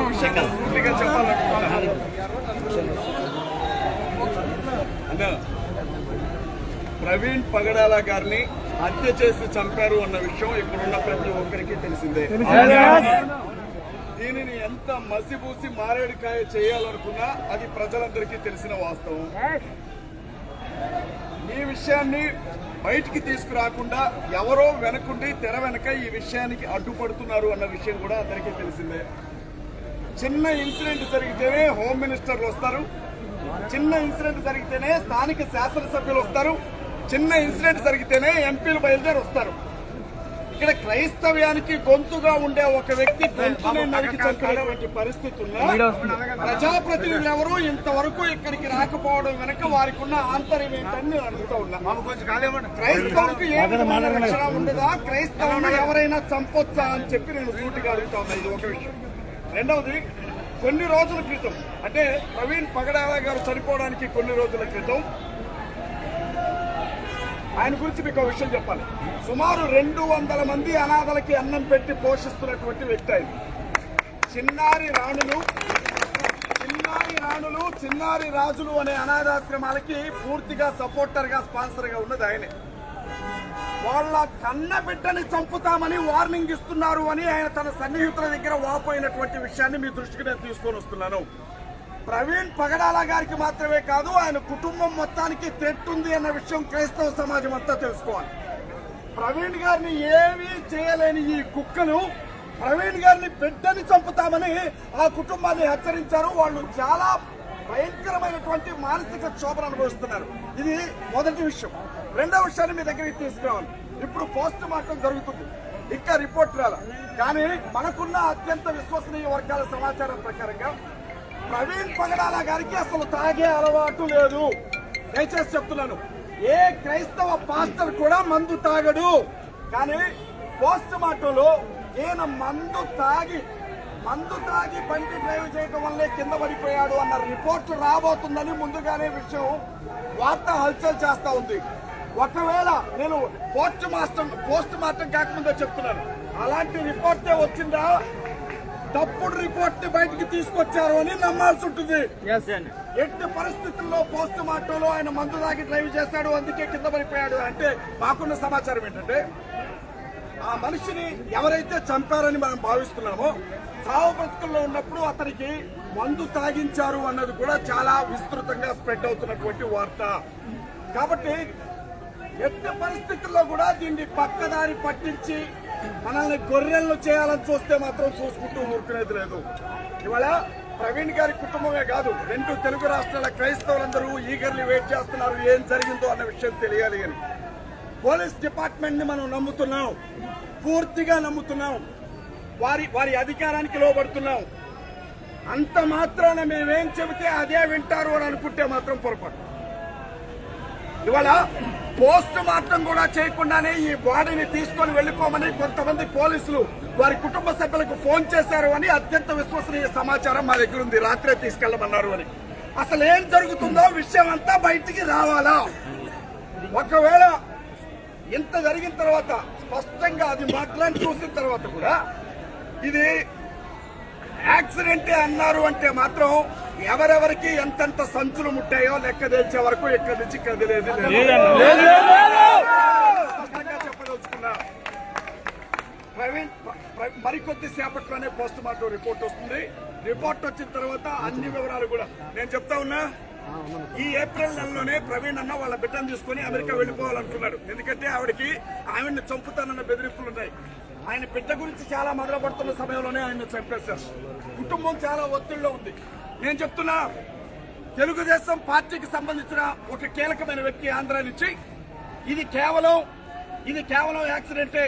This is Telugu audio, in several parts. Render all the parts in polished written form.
విషయంగా పూర్తిగా చెప్పాలనుకుంటున్నాను. ప్రవీణ్ పగడాల గారిని హత్య చేసి చంపారు అన్న విషయం ఇప్పుడున్న ప్రతి ఒక్కరికి తెలిసిందే. దీనిని ఎంత మసిబూసి మారేడుకాయ చేయాలనుకున్నా అది ప్రజలందరికీ తెలిసిన వాస్తవం. ఈ విషయాన్ని బయటికి తీసుకురాకుండా ఎవరో వెనకుండి తెర వెనక ఈ విషయానికి అడ్డుపడుతున్నారు అన్న విషయం కూడా అందరికీ తెలిసిందే. చిన్న ఇన్సిడెంట్ జరిగితేనే హోమ్ మినిస్టర్లు వస్తారు, చిన్న ఇన్సిడెంట్ జరిగితేనే స్థానిక శాసనసభ్యులు వస్తారు, చిన్న ఇన్సిడెంట్ జరిగితేనే ఎంపీలు బయలుదేరి వస్తారు. ఇక్కడ క్రైస్తవ్యానికి గొంతుగా ఉండే ఒక వ్యక్తి గొంతునే నరికి చంపినటువంటి పరిస్థితి ఉన్నా ప్రజాప్రతినిధులు ఎవరు ఇంతవరకు ఇక్కడికి రాకపోవడం వెనక వారికి ఉన్న ఆంతర్యం ఏంటని నేను అడుగుతా ఉన్నా. క్రైస్తవులకు ఏ విధమైన రక్షణ ఉండదా? క్రైస్తవులను ఎవరైనా చంపొచ్చా అని చెప్పి నేను సూటిగా అడుగుతా ఉన్నా. ఇది ఒక విషయం. రెండవది, కొన్ని రోజుల క్రితం అంటే ప్రవీణ్ పగడాల గారు చనిపోవడానికి కొన్ని రోజుల క్రితం ఆయన గురించి మీకు ఒక విషయం చెప్పాలి. సుమారు 200 మంది అనాథలకి అన్నం పెట్టి పోషిస్తున్నటువంటి వ్యక్తి ఆయన. చిన్నారి రాణులు చిన్నారి రాజులు అనే అనాథాశ్రమాలకి పూర్తిగా సపోర్టర్ గా స్పాన్సర్ గా ఉన్నది ఆయనే. వాళ్ళ కన్న బిడ్డని చంపుతామని వార్నింగ్ ఇస్తున్నారు అని ఆయన తన సన్నిహితుల దగ్గర వాపోయినటువంటి విషయాన్ని మీ దృష్టికి నేను తీసుకొని వస్తున్నాను. ప్రవీణ్ పగడాల గారికి మాత్రమే కాదు, ఆయన కుటుంబం మొత్తానికి థ్రెట్ ఉంది అన్న విషయం క్రైస్తవ సమాజం అంతా తెలుసుకోవాలి. ప్రవీణ్ గారిని ఏమీ చేయలేని ఈ కుక్కలు ప్రవీణ్ గారిని బిడ్డని చంపుతామని ఆ కుటుంబాన్ని హెచ్చరించారు. వాళ్ళు చాలా భయంకరమైనటువంటి మానసిక క్షోభను అనుభవిస్తున్నారు. ఇది మొదటి విషయం. రెండవ విషయాన్ని మీ దగ్గరికి తీసుకురావాలి. ఇప్పుడు పోస్ట్ మార్టం జరుగుతుంది, ఇంకా రిపోర్ట్ రాల. కానీ మనకున్న అత్యంత విశ్వసనీయ వర్గాల సమాచారం ప్రకారంగా ప్రవీణ్ పగడాల గారికి అసలు తాగే అలవాటు లేదు. దయచేసి చెప్తున్నాను, ఏ క్రైస్తవ పాస్టర్ కూడా మందు తాగడు. కానీ పోస్ట్ మార్టంలో ఈయన మందు తాగి బండి డ్రైవ్ చేయడం వల్లే కింద పడిపోయాడు అన్న రిపోర్ట్ రాబోతుందని ముందుగానే విషయం వార్త హల్చల్ చేస్తా ఉంది. ఒకవేళ నేను పోస్ట్ మార్టం కాకముందే చెప్తున్నాను, అలాంటి రిపోర్టే వచ్చిందా తప్పుడు రిపోర్ట్ ని బయటికి తీసుకొచ్చారు అని నమ్మాల్సి ఉంటుంది. ఎట్టి పరిస్థితుల్లో పోస్ట్ మార్టంలో ఆయన మందు తాగి డ్రైవ్ చేశాడు, అందుకే కింద పడిపోయాడు అంటే మాకున్న సమాచారం ఏంటంటే ఆ మనిషిని ఎవరైతే చంపారని మనం భావిస్తున్నామో చావు బ్రతుకుల్లో ఉన్నప్పుడు అతనికి మందు తాగించారు అన్నది కూడా చాలా విస్తృతంగా స్ప్రెడ్ అవుతున్నటువంటి వార్త. కాబట్టి ఎట్టి పరిస్థితుల్లో కూడా దీన్ని పక్కదారి పట్టించి మనల్ని గొర్రెలను చేయాలని చూస్తే మాత్రం చూసుకుంటూ ఊరుకునేది లేదు. ఇవాళ ప్రవీణ్ గారి కుటుంబమే కాదు, 2 తెలుగు రాష్ట్రాల క్రైస్తవులందరూ ఈగర్లీ వెయిట్ చేస్తున్నారు ఏం జరిగిందో అన్న విషయం తెలియాలి అని. పోలీస్ డిపార్ట్మెంట్ ని మనం నమ్ముతున్నాం, పూర్తిగా నమ్ముతున్నాం, వారి అధికారానికి లోబడుతున్నాం. అంత మాత్రాన మేమేం చెబితే అదే వింటారు అని అనుకుంటే మాత్రం పొరపాటు. ఇవాళ పోస్ట్ మార్టం కూడా చేయకుండానే ఈ బాడీని తీసుకొని వెళ్లిపోమని కొంతమంది పోలీసులు వారి కుటుంబ సభ్యులకు ఫోన్ చేశారు అని అత్యంత విశ్వసనీయ సమాచారం మా దగ్గర ఉంది. రాత్రే తీసుకెళ్లమన్నారు అని. అసలు ఏం జరుగుతుందో విషయం అంతా బయటికి రావాలా? ఒకవేళ ఇంత జరిగిన తర్వాత స్పష్టంగా అది మాట్లాడి చూసిన తర్వాత కూడా ఇది యాక్సిడెంటే అన్నారు అంటే మాత్రం ఎవరెవరికి ఎంతెంత సంచులు ముట్టాయో లెక్క తెచ్చే వరకు ఎక్కడి నుంచి కదిలేదు స్పష్టంగా చెప్పదలుచుకున్నా. మరికొద్ది సేపట్లోనే పోస్ట్ మార్టం రిపోర్ట్ వస్తుంది. రిపోర్ట్ వచ్చిన తర్వాత అన్ని వివరాలు కూడా నేను చెప్తా ఉన్నా. ఈ ఏప్రిల్ నెలలోనే ప్రవీణ్ అన్న వాళ్ళ బిడ్డను తీసుకుని అమెరికా వెళ్లిపోవాలనుకున్నాడు. ఎందుకంటే ఆవిడ్ని చంపుతానన్న బెదిరింపులు ఉన్నాయి. ఆయన బిడ్డ గురించి చాలా మొదలుపడుతున్న సమయంలోనే ఆయన చంపేశారు. కుటుంబం చాలా ఒత్తిడిలో ఉంది. నేను చెప్తున్నా, తెలుగుదేశం పార్టీకి సంబంధించిన ఒక కీలకమైన వ్యక్తి ఆంధ్ర నుంచి ఇది కేవలం యాక్సిడెంటే.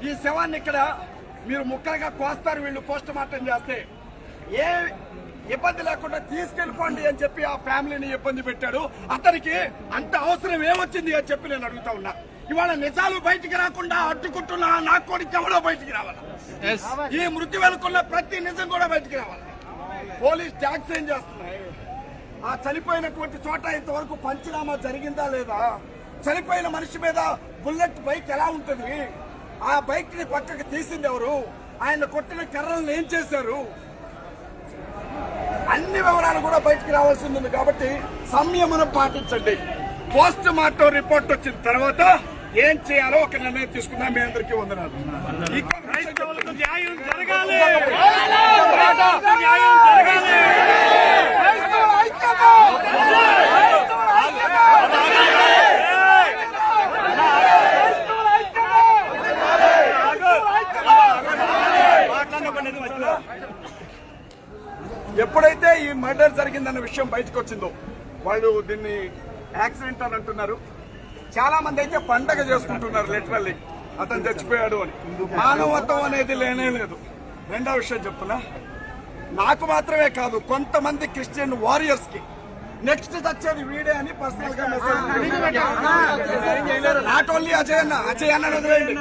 ఈ శవాన్ని ఇక్కడ మీరు ముక్కలుగా కోస్తారు వీళ్ళు పోస్ట్ మార్టం చేస్తే, ఏ ఇబ్బంది లేకుండా తీసుకెళ్లిపోండి అని చెప్పి ఆ ఫ్యామిలీని ఇబ్బంది పెట్టాడు. అతనికి అంత అవసరం ఏమొచ్చింది అని చెప్పి నేను అడుగుతా ఉన్నా. ఇవాళ నిజాలు బయటికి రాకుండా అడ్డుకుంటున్నా నా కొడుకు ఎవరో బయటికి రావాలి. ఈ మృతి వెనుకున్న ప్రతి నిజం కూడా బయటికి రావాలి. పోలీస్ ట్యాక్స్ ఏం చేస్తున్నాయి? ఆ చనిపోయినటువంటి చోట ఇంతవరకు పంచనామా జరిగిందా లేదా? చనిపోయిన మనిషి మీద బుల్లెట్ బైక్ ఎలా ఉంటుంది? ఆ బైక్ ని పక్కకు తీసింది ఎవరు? ఆయన కొట్టిన కర్రలను ఏం చేశారు? అన్ని వివరాలు కూడా బయటికి రావాల్సింది ఉంది. కాబట్టి సంయమనం పాటించండి. పోస్ట్ మార్టం రిపోర్ట్ వచ్చిన తర్వాత ఏం చేయాలో ఒక నిర్ణయం తీసుకున్నాం. మీ అందరికీ వందనాలు. క్రైస్తవులకు న్యాయం జరగాలి. న్యాయం జరగాలి. ఎప్పుడైతే ఈ మర్డర్ జరిగిందన్న విషయం బయటకు వచ్చిందో వాళ్ళు దీన్ని యాక్సిడెంట్ అని అంటున్నారు. చాలా మంది అయితే పండగ చేసుకుంటున్నారు. లిటరల్లీ అతను చచ్చిపోయాడు అని. మానవత్వం అనేది లేనే లేదు. రెండో విషయం చెప్తున్నా, నాకు మాత్రమే కాదు కొంతమంది క్రిస్టియన్ వారియర్స్ కి నెక్స్ట్ చచ్చేది వీడే అని పర్సనల్ గా మెసేజ్. నాట్ ఓన్లీ అజయ్ అన్న వదిలేయండి.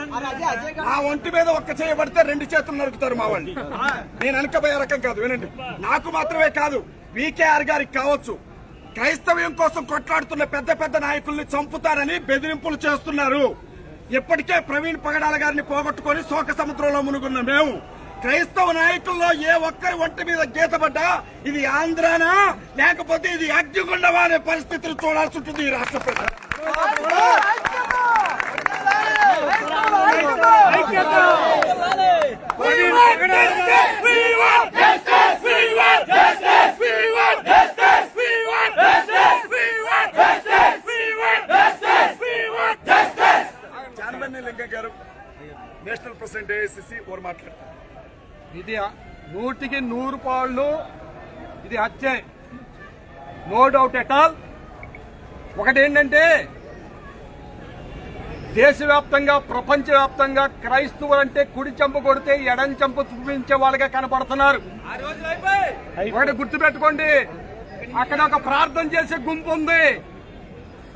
నా ఒంటి మీద ఒక్క చేయబడితే 2 చేతులు నరుకుతారు మా వాళ్ళు. నేను వెనకపోయే రకం కాదు. వినండి, నాకు మాత్రమే కాదు వీకేఆర్ గారికి కావచ్చు, క్రైస్తవ్యం కోసం కొట్లాడుతున్న పెద్ద పెద్ద నాయకుల్ని చంపుతారని బెదిరింపులు చేస్తున్నారు. ఇప్పటికే ప్రవీణ్ పగడాల గారిని పోగొట్టుకుని శోక సముద్రంలో మునుగున్న మేము క్రైస్తవ నాయకుల్లో ఏ ఒక్కరి ఒంటి మీద గీత పడ్డా ఇది ఆంధ్రానా లేకపోతే ఇది అగ్నిగుండమా అనే పరిస్థితులు చూడాల్సి ఉంటుంది ఈ రాష్ట్ర ప్రజలు. జానబెన్ని లింగ గారు నేషనల్ ప్రెసిడెంట్ ఏఐసిసి వారు మాట్లాడతారు. ఇది 100కి 100 పాళ్ళు ఇది హత్య, నో డౌట్ ఎట్ ఆల్. ఒకటి ఏంటంటే దేశవ్యాప్తంగా ప్రపంచవ్యాప్తంగా క్రైస్తవులంటే కుడి చెంప కొడితే ఎడం చెంప చూపించే వాళ్ళగా కనపడుతున్నారు. ఒకటి గుర్తుపెట్టుకోండి, అక్కడ ఒక ప్రార్థన చేసే గుంపు ఉంది,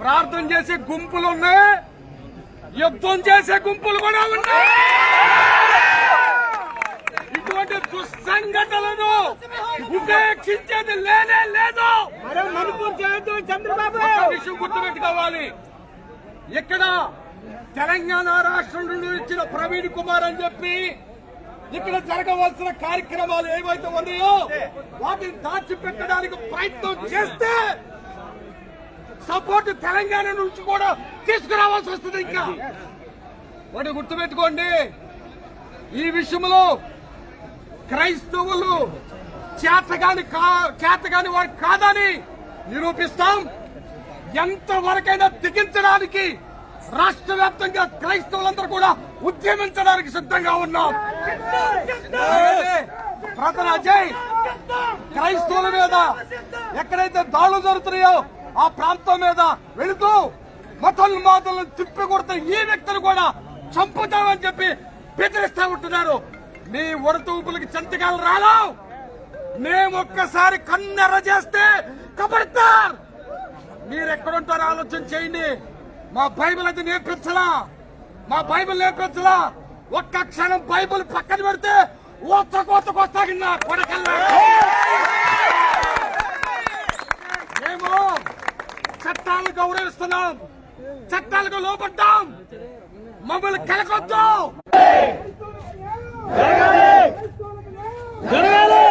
ప్రార్థన చేసే గుంపులు ఉన్నాయి, యుద్ధం చేసే గుంపులు కూడా ఉన్నాయి. ఇటువంటి దుస్సంఘటనలను ఉపేక్షించేది లేనే లేదు. చంద్రబాబు విషయం గుర్తుపెట్టుకోవాలి. ఇక్కడ తెలంగాణ రాష్ట్రం నుండి ఇచ్చిన ప్రవీణ్ కుమార్ అని చెప్పి ఇక్కడ జరగవలసిన కార్యక్రమాలు ఏవైతే ఉన్నాయో వాటిని దాచిపెట్టడానికి ప్రయత్నం చేస్తే సపోర్ట్ తెలంగాణ నుంచి కూడా తీసుకురావాల్సి వస్తుంది. ఇంకా వాటి గుర్తుపెట్టుకోండి, ఈ విషయంలో క్రైస్తవులు చేతగాని వారు కాదని నిరూపిస్తాం. ఎంతవరకైనా తెగించడానికి రాష్ట్ర వ్యాప్తంగా క్రైస్తవులందరూ కూడా ఉద్యమించడానికి సిద్ధంగా ఉన్నాం. ప్రధాన అజయ్ క్రైస్తవుల మీద ఎక్కడైతే దాడులు జరుగుతున్నాయో ఆ ప్రాంతం మీద వెళుతూ మతోన్మాదులను తిప్పి కొడుతూ ఈ వ్యక్తులు కూడా చంపుతామని చెప్పి బెదిరిస్తా ఉంటున్నారు. మీ ఒడతూపులకి చంతకాలు రాలేవు. మేము ఒక్కసారి కన్నెర్ర చేస్తే కబడతారు. మీరెక్కడుంటారో ఆలోచన చేయండి. మా బైబిల్ అది నేర్పించలా, మా బైబిల్ నేర్పించలా. ఒక్క క్షణం బైబిల్ పక్కన పెడితే ఓతకొస్తాగిన్నా కొడకల్లా. మేము చట్టాలను గౌరవిస్తున్నాం, చట్టాలకు లోపడ్డాం. మమ్మల్ని కలకొద్దు. జరగాలి.